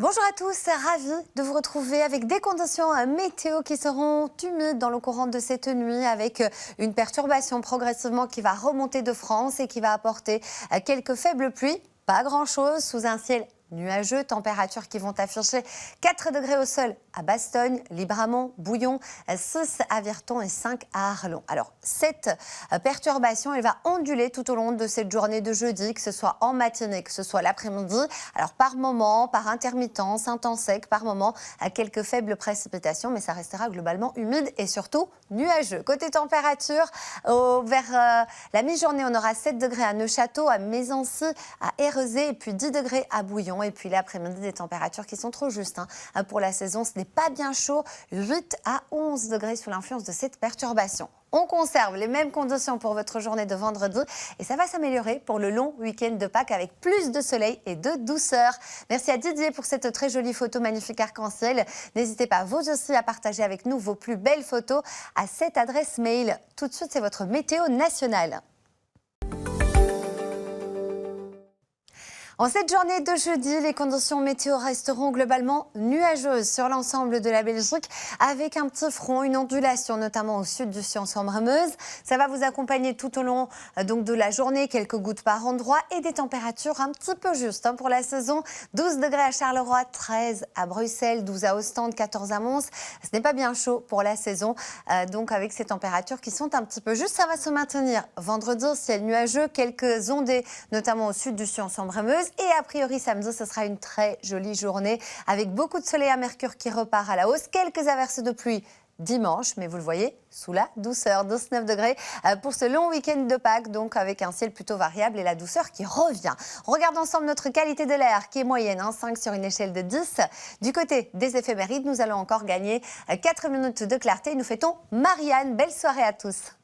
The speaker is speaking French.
Bonjour à tous, ravie de vous retrouver avec des conditions météo qui seront humides dans le courant de cette nuit avec une perturbation progressivement qui va remonter de France et qui va apporter quelques faibles pluies. Pas grand-chose sous un ciel nuageux, températures qui vont afficher 4 degrés au sol à Bastogne, Libramont, Bouillon, 6 à Virton et 5 à Arlon. Alors, cette perturbation, elle va onduler tout au long de cette journée de jeudi, que ce soit en matinée, que ce soit l'après-midi. Alors, par moment, par intermittence, un temps sec, par moment, à quelques faibles précipitations, mais ça restera globalement humide et surtout nuageux. Côté température, vers la mi-journée, on aura 7 degrés à Neufchâteau, à Mézancy, à Érezé et puis 10 degrés à Bouillon. Et puis l'après-midi, des températures qui sont trop justes pour la saison. Ce n'est pas bien chaud, 8 à 11 degrés sous l'influence de cette perturbation. On conserve les mêmes conditions pour votre journée de vendredi et ça va s'améliorer pour le long week-end de Pâques avec plus de soleil et de douceur. Merci à Didier pour cette très jolie photo magnifique arc-en-ciel. N'hésitez pas vous aussi à partager avec nous vos plus belles photos à cette adresse mail. Tout de suite, c'est votre météo nationale. En cette journée de jeudi, les conditions météo resteront globalement nuageuses sur l'ensemble de la Belgique avec un petit front, une ondulation notamment au sud du Sion-Sambre-Meuse. Ça va vous accompagner tout au long donc, de la journée, quelques gouttes par endroit et des températures un petit peu justes pour la saison. 12 degrés à Charleroi, 13 à Bruxelles, 12 à Ostende, 14 à Mons. Ce n'est pas bien chaud pour la saison, donc avec ces températures qui sont un petit peu justes, ça va se maintenir. Vendredi, ciel nuageux, quelques ondées notamment au sud du Sion-Sambre-Meuse. Et a priori, samedi, ce sera une très jolie journée avec beaucoup de soleil à Mercure qui repart à la hausse. Quelques averses de pluie dimanche, mais vous le voyez, sous la douceur, 19 degrés pour ce long week-end de Pâques, donc avec un ciel plutôt variable et la douceur qui revient. On regarde ensemble notre qualité de l'air qui est moyenne, 5 sur une échelle de 10. Du côté des éphémérides, nous allons encore gagner 4 minutes de clarté. Nous fêtons Marianne. Belle soirée à tous.